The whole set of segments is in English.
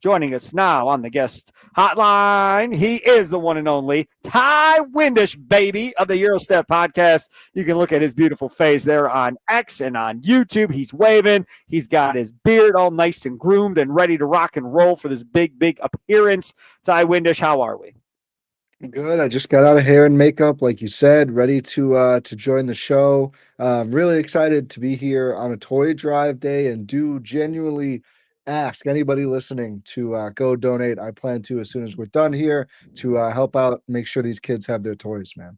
Joining us now on the guest hotline, he is the one and only Ti Windisch, baby, of the Gyro Step Podcast. You can look at his beautiful face there on X and on YouTube. He's waving. He's got his beard all nice and groomed and ready to rock and roll for this big appearance. Ti Windisch, how are we? Good. I just got out of hair and makeup, like you said, ready to join the show. Really excited to be here on a toy drive day, and do genuinely ask anybody listening to go donate. I plan to as soon as we're done here to help out, make sure these kids have their toys, man.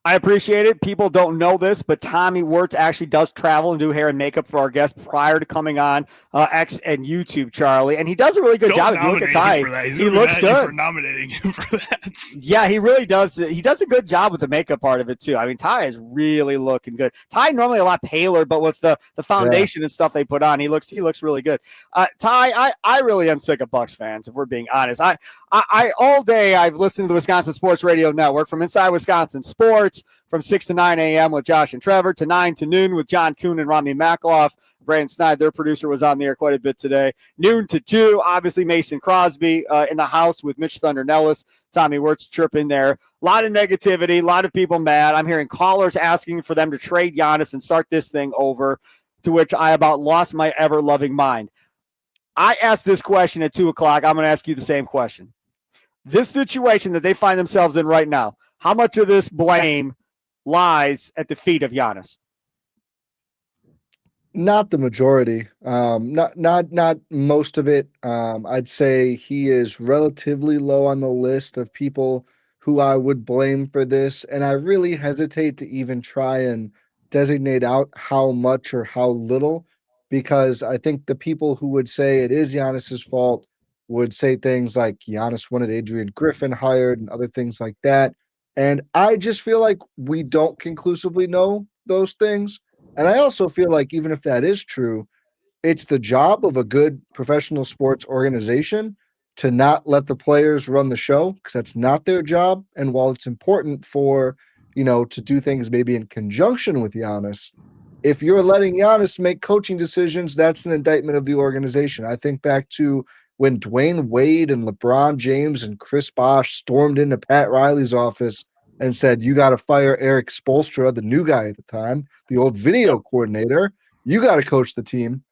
I appreciate it. People don't know this, but Tommy Wirtz actually does travel and do hair and makeup for our guests prior to coming on X and YouTube, Charlie. And he does a really good job. If you look at Ti, he looks good. For nominating him for that. Yeah, he really does. He does a good job with the makeup part of it, too. I mean, Ti is really looking good. Ti normally a lot paler, but with the foundation and stuff they put on, he looks really good. Ti, I really am sick of Bucks fans, if we're being honest. I all day I've listened to the Wisconsin Sports Radio Network from Inside Wisconsin Sports, from 6 to 9 a.m. with Josh and Trevor, to 9 to noon with John Kuhn and Rami Makaloff. Brandon Snyder, their producer, was on the air quite a bit today. Noon to 2, obviously Mason Crosby in the house with Mitch Thunder Nellis. Tommy Wirtz chirping there. A lot of negativity, a lot of people mad. I'm hearing callers asking for them to trade Giannis and start this thing over, to which I about lost my ever-loving mind. I asked this question at 2 o'clock. I'm going to ask you the same question. This situation that they find themselves in right now, how much of this blame lies at the feet of Giannis? Not the majority. Not most of it. I'd say he is relatively low on the list of people who I would blame for this, and I really hesitate to even try and designate out how much or how little, because I think the people who would say it is Giannis's fault would say things like Giannis wanted Adrian Griffin hired and other things like that. And I just feel like we don't conclusively know those things. And I also feel like even if that is true, it's the job of a good professional sports organization to not let the players run the show, because that's not their job. And while it's important for, to do things maybe in conjunction with Giannis, if you're letting Giannis make coaching decisions, that's an indictment of the organization. I think back to when Dwayne Wade and LeBron James and Chris Bosh stormed into Pat Riley's office and said, you got to fire Eric Spoelstra, the new guy at the time, the old video coordinator. You got to coach the team.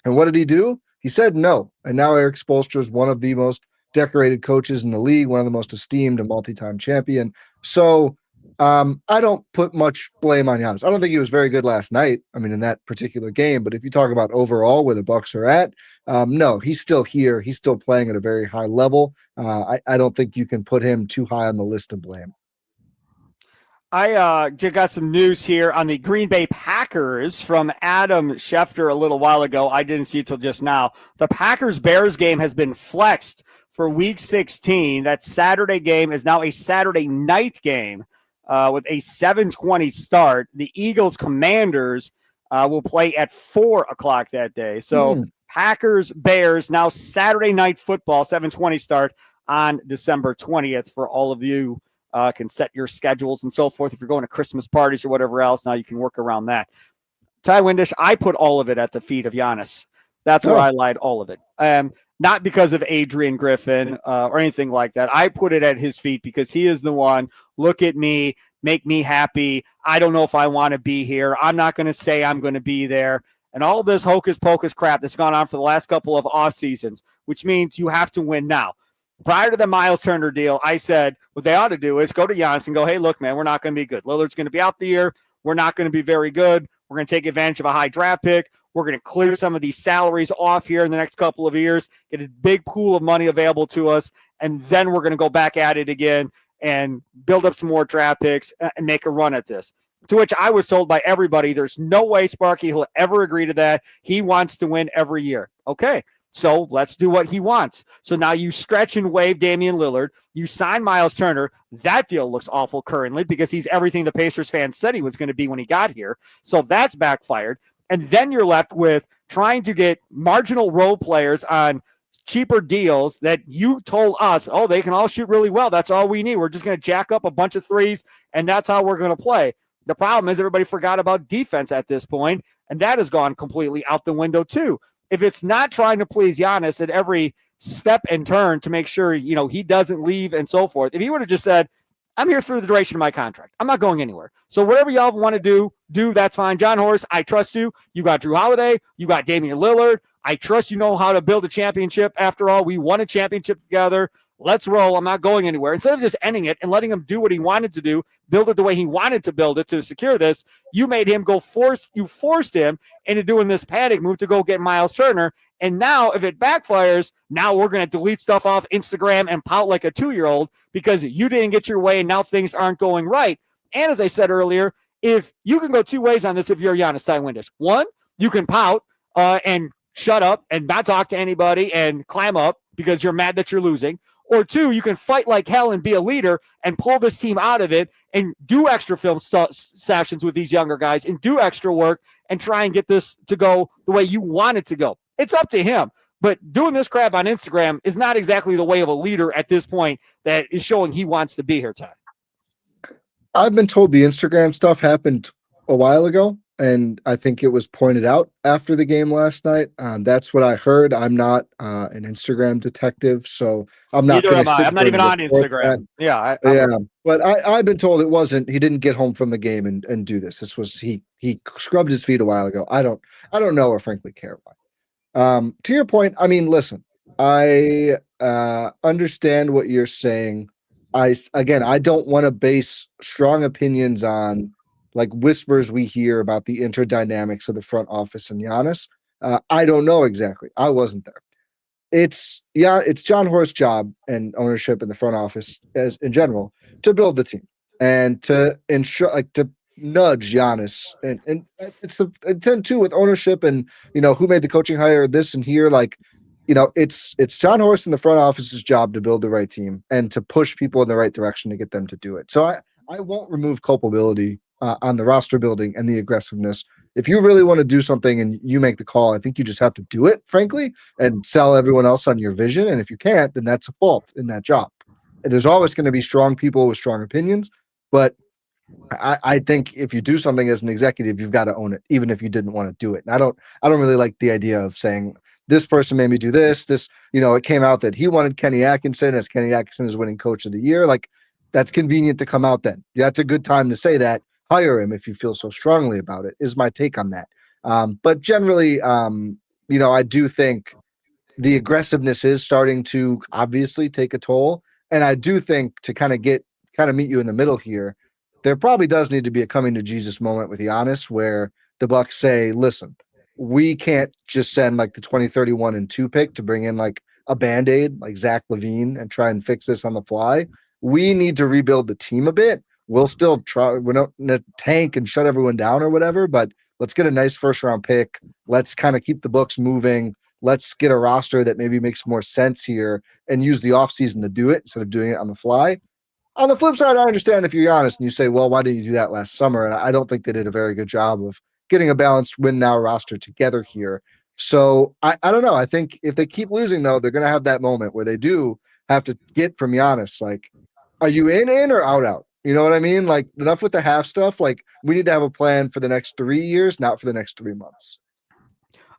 And what did he do? He said no. And now Eric Spoelstra is one of the most decorated coaches in the league, one of the most esteemed, a multi-time champion. So I don't put much blame on Giannis. I don't think he was very good last night, in that particular game. But if you talk about overall where the Bucks are at, no, he's still here. He's still playing at a very high level. I don't think you can put him too high on the list of blame. I just got some news here on the Green Bay Packers from Adam Schefter a little while ago. I didn't see it till just now. The Packers-Bears game has been flexed for Week 16. That Saturday game is now a Saturday night game with a 7:20 start. The Eagles-Commanders will play at 4 o'clock that day. So Packers-Bears, now Saturday night football, 7:20 start on December 20th for all of you. Can set your schedules and so forth. If you're going to Christmas parties or whatever else, now you can work around that. Ti Windisch, I put all of it at the feet of Giannis. That's where I lied, all of it. Not because of Adrian Griffin or anything like that. I put it at his feet because he is the one. Look at me, make me happy. I don't know if I want to be here. I'm not going to say I'm going to be there. And all this hocus pocus crap that's gone on for the last couple of off seasons, which means you have to win now. Prior to the Miles Turner deal, I said what they ought to do is go to Giannis and go, hey, look, man, we're not going to be good. Lillard's going to be out the year. We're not going to be very good. We're going to take advantage of a high draft pick. We're going to clear some of these salaries off here in the next couple of years, get a big pool of money available to us, and then we're going to go back at it again and build up some more draft picks and make a run at this. To which I was told by everybody, there's no way Sparky will ever agree to that. He wants to win every year. Okay. So let's do what he wants. So now you stretch and waive Damian Lillard. You sign Miles Turner. That deal looks awful currently because he's everything the Pacers fans said he was going to be when he got here. So that's backfired. And then you're left with trying to get marginal role players on cheaper deals that you told us, oh, they can all shoot really well. That's all we need. We're just going to jack up a bunch of threes, and that's how we're going to play. The problem is everybody forgot about defense at this point, and that has gone completely out the window too. if it's not trying to please Giannis at every step and turn to make sure, he doesn't leave and so forth, if he would have just said, I'm here through the duration of my contract, I'm not going anywhere. So whatever y'all want to do, that's fine. John Horst, I trust you. You got Drew Holiday. You got Damian Lillard. I trust you know how to build a championship. After all, we won a championship together. Let's roll. I'm not going anywhere. Instead of just ending it and letting him do what he wanted to do, build it the way he wanted to build it to secure this, you made him you forced him into doing this panic move to go get Miles Turner. And now if it backfires, now we're going to delete stuff off Instagram and pout like a 2-year-old because you didn't get your way and now things aren't going right. And as I said earlier, if you can go two ways on this, if you're Giannis, Ti Windisch. One, you can pout and shut up and not talk to anybody and clam up because you're mad that you're losing. Or two, you can fight like hell and be a leader and pull this team out of it and do extra film sessions with these younger guys and do extra work and try and get this to go the way you want it to go. It's up to him. But doing this crap on Instagram is not exactly the way of a leader at this point that is showing he wants to be here, Ty. I've been told the Instagram stuff happened a while ago, and I think it was pointed out after the game last night. That's what I heard. I'm not an Instagram detective, so I'm not going to sit I'm not even on Instagram. That. Yeah. But I've been told it wasn't. He didn't get home from the game and do this. This was he scrubbed his feet a while ago. I don't know or frankly care why. To your point, I mean, listen, I understand what you're saying. I don't want to base strong opinions on like whispers we hear about the interdynamics of the front office and Giannis. I don't know exactly. I wasn't there. It's John Horst's job and ownership in the front office as in general to build the team and to ensure to nudge Giannis and it's the intent too with ownership and who made the coaching hire this and here it's John Horst in the front office's job to build the right team and to push people in the right direction to get them to do it. So I won't remove culpability on the roster building and the aggressiveness. If you really want to do something and you make the call, I think you just have to do it, frankly, and sell everyone else on your vision. And if you can't, then that's a fault in that job. And there's always going to be strong people with strong opinions, but I think if you do something as an executive, you've got to own it, even if you didn't want to do it. And I don't really like the idea of saying this person made me do this. It came out that he wanted Kenny Atkinson as Kenny Atkinson is winning coach of the year. Like that's convenient to come out then. Yeah, that's a good time to say that. Hire him if you feel so strongly about it, is my take on that. But generally, I do think the aggressiveness is starting to obviously take a toll. And I do think to kind of meet you in the middle here, there probably does need to be a coming to Jesus moment with Giannis where the Bucks say, listen, we can't just send like the 2031 and 2 pick to bring in like a Band-Aid like Zach LaVine and try and fix this on the fly. We need to rebuild the team a bit. We'll still try. We're not in a tank and shut everyone down or whatever, but let's get a nice first round pick. Let's kind of keep the books moving. Let's get a roster that maybe makes more sense here and use the offseason to do it instead of doing it on the fly. On the flip side, I understand if you're honest and you say, well, why didn't you do that last summer? And I don't think they did a very good job of getting a balanced win now roster together here. So I don't know. I think if they keep losing, though, they're going to have that moment where they do have to get from Giannis, like, are you in or out? You know what I mean? Like, enough with the half stuff. Like, we need to have a plan for the next 3 years, not for the next 3 months.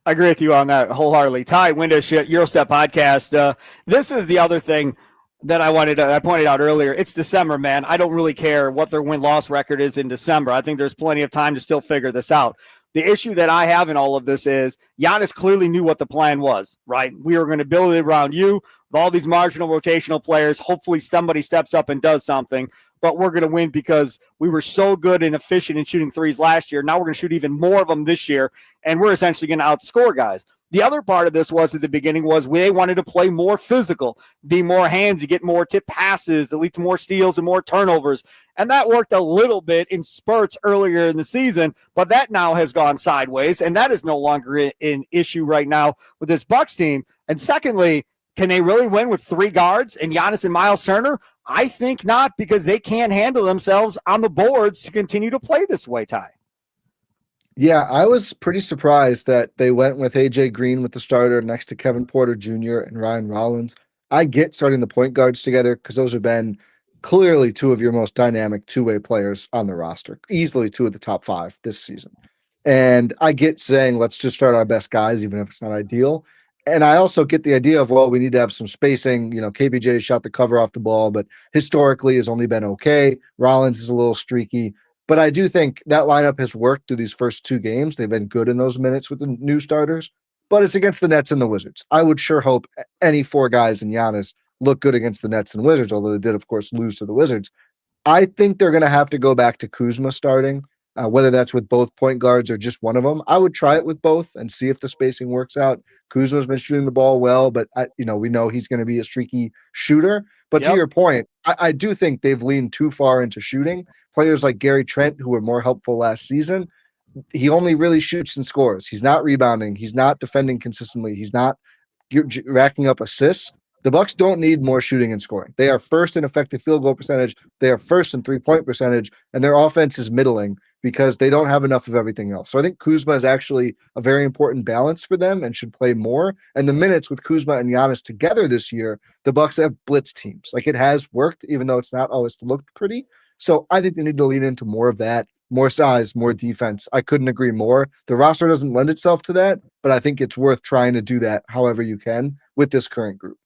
I agree with you on that wholeheartedly. Ti Windisch, Gyro Step Podcast. This is the other thing that I pointed out earlier. It's December, man. I don't really care what their win-loss record is in December. I think there's plenty of time to still figure this out. The issue that I have in all of this is Giannis clearly knew what the plan was, right? We were going to build it around you, with all these marginal rotational players. Hopefully somebody steps up and does something, but we're going to win because we were so good and efficient in shooting threes last year. Now we're going to shoot even more of them this year, and we're essentially going to outscore guys. The other part of this was at the beginning was they wanted to play more physical, be more handsy, get more tip passes that lead to more steals and more turnovers. And that worked a little bit in spurts earlier in the season, but that now has gone sideways, and that is no longer an issue right now with this Bucks team. And secondly, can they really win with 3 guards and Giannis and Miles Turner? I think not, because they can't handle themselves on the boards to continue to play this way, Ty. Yeah, I was pretty surprised that they went with AJ Green with the starter next to Kevin Porter Jr. and Ryan Rollins. I get starting the point guards together because those have been clearly 2 of your most dynamic two-way players on the roster, easily 2 of the top 5 this season. And I get saying, let's just start our best guys, even if it's not ideal. And I also get the idea of, well, we need to have some spacing. KPJ shot the cover off the ball, but historically has only been okay. Rollins is a little streaky. But I do think that lineup has worked through these first two games. They've been good in those minutes with the new starters, but it's against the Nets and the Wizards. I would sure hope any four guys in Giannis look good against the Nets and Wizards, although they did, of course, lose to the Wizards. I think they're going to have to go back to Kuzma starting, whether that's with both point guards or just one of them. I would try it with both and see if the spacing works out. Kuzma's been shooting the ball well, but we know he's going to be a streaky shooter. But to your point, I do think they've leaned too far into shooting. Players like Gary Trent, who were more helpful last season, he only really shoots and scores. He's not rebounding. He's not defending consistently. He's not racking up assists. The Bucks don't need more shooting and scoring. They are first in effective field goal percentage. They are first in three-point percentage, and their offense is middling because they don't have enough of everything else. So I think Kuzma is actually a very important balance for them and should play more. And the minutes with Kuzma and Giannis together this year, the Bucks have blitz teams. Like, it has worked, even though it's not always looked pretty. So I think they need to lean into more of that, more size, more defense. I couldn't agree more. The roster doesn't lend itself to that, but I think it's worth trying to do that however you can with this current group.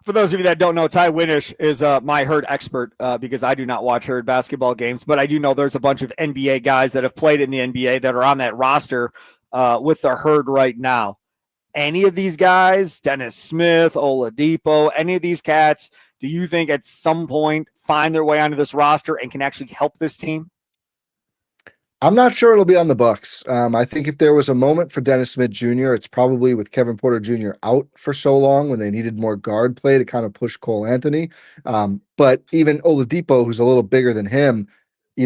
For those of you that don't know, Ti Windisch is my Herd expert because I do not watch Herd basketball games, but I do know there's a bunch of NBA guys that have played in the NBA that are on that roster with the Herd right now. Any of these guys, Dennis Smith, Oladipo, any of these cats, do you think at some point find their way onto this roster and can actually help this team? I'm not sure it'll be on the Bucks. I think if there was a moment for Dennis Smith Jr., it's probably with Kevin Porter Jr. out for so long when they needed more guard play to kind of push Cole Anthony. But even Oladipo, who's a little bigger than him, we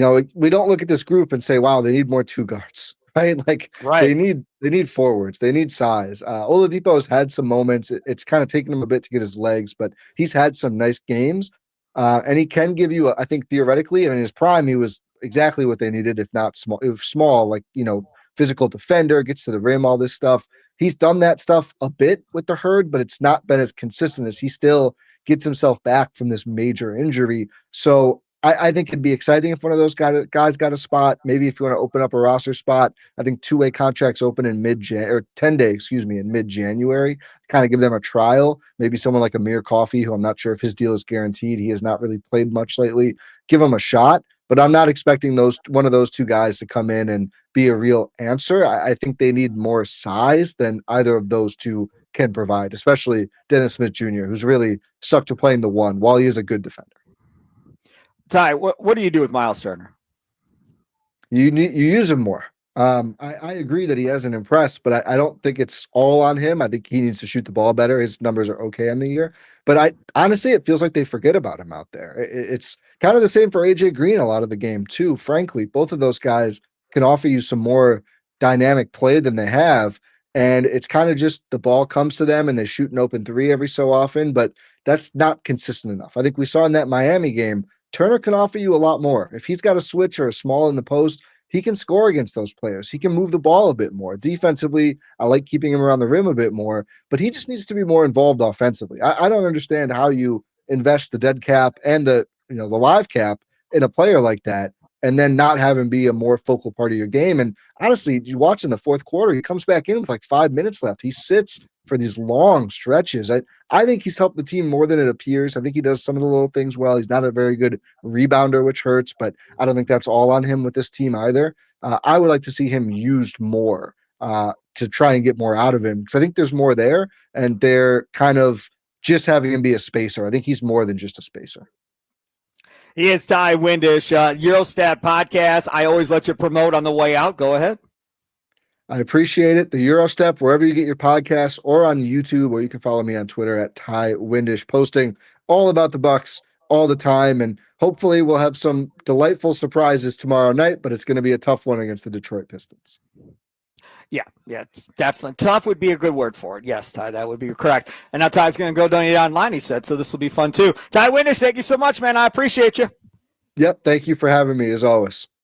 don't look at this group and say, wow, they need more two guards, right? They need forwards. They need size. Oladipo has had some moments. It's kind of taken him a bit to get his legs, but he's had some nice games. And he can give you, I think, theoretically, and in his prime, he was exactly what they needed, if not small. It was small, physical defender, gets to the rim, all this stuff. He's done that stuff a bit with the Herd, but it's not been as consistent as he still gets himself back from this major injury. So I think it'd be exciting if one of those guys got a spot. Maybe if you want to open up a roster spot, I think two-way contracts open in 10-day, in mid-January, kind of give them a trial. Maybe someone like Amir Coffey, who I'm not sure if his deal is guaranteed. He has not really played much lately. Give him a shot. But I'm not expecting one of those two guys to come in and be a real answer. I think they need more size than either of those two can provide, especially Dennis Smith Jr., who's really stuck to playing the one while he is a good defender. Ty, what do you do with Miles Turner? You use him more. I agree that he hasn't impressed, but I don't think it's all on him. I think he needs to shoot the ball better. His numbers are okay on the year, but honestly, it feels like they forget about him out there. It's kind of the same for AJ Green a lot of the game too. Frankly, both of those guys can offer you some more dynamic play than they have, and it's kind of just the ball comes to them and they shoot an open three every so often, but that's not consistent enough. I think we saw in that Miami game, Turner can offer you a lot more. If he's got a switch or a small in the post, he can score against those players. He can move the ball a bit more. Defensively, I like keeping him around the rim a bit more, but he just needs to be more involved offensively. I don't understand how you invest the dead cap and the live cap in a player like that and then not have him be a more focal part of your game. And honestly, you watch in the fourth quarter, he comes back in with like 5 minutes left. He sits for these long stretches. I think he's helped the team more than it appears. I think he does some of the little things well. He's not a very good rebounder, which hurts, but I don't think that's all on him with this team either. I would like to see him used more to try and get more out of him because I think there's more there, and they're kind of just having him be a spacer. I think he's more than just a spacer. He is Ti Windisch, Gyro Step Podcast. I always let you promote on the way out. Go ahead. I appreciate it. The Gyro Step, wherever you get your podcasts, or on YouTube, or you can follow me on Twitter at Ti Windisch, posting all about the Bucks all the time. And hopefully we'll have some delightful surprises tomorrow night, but it's going to be a tough one against the Detroit Pistons. Yeah, definitely. Tough would be a good word for it. Yes, Ty, that would be correct. And now Ty's going to go donate online, he said, so this will be fun too. Ti Windisch, thank you so much, man. I appreciate you. Yep, thank you for having me, as always.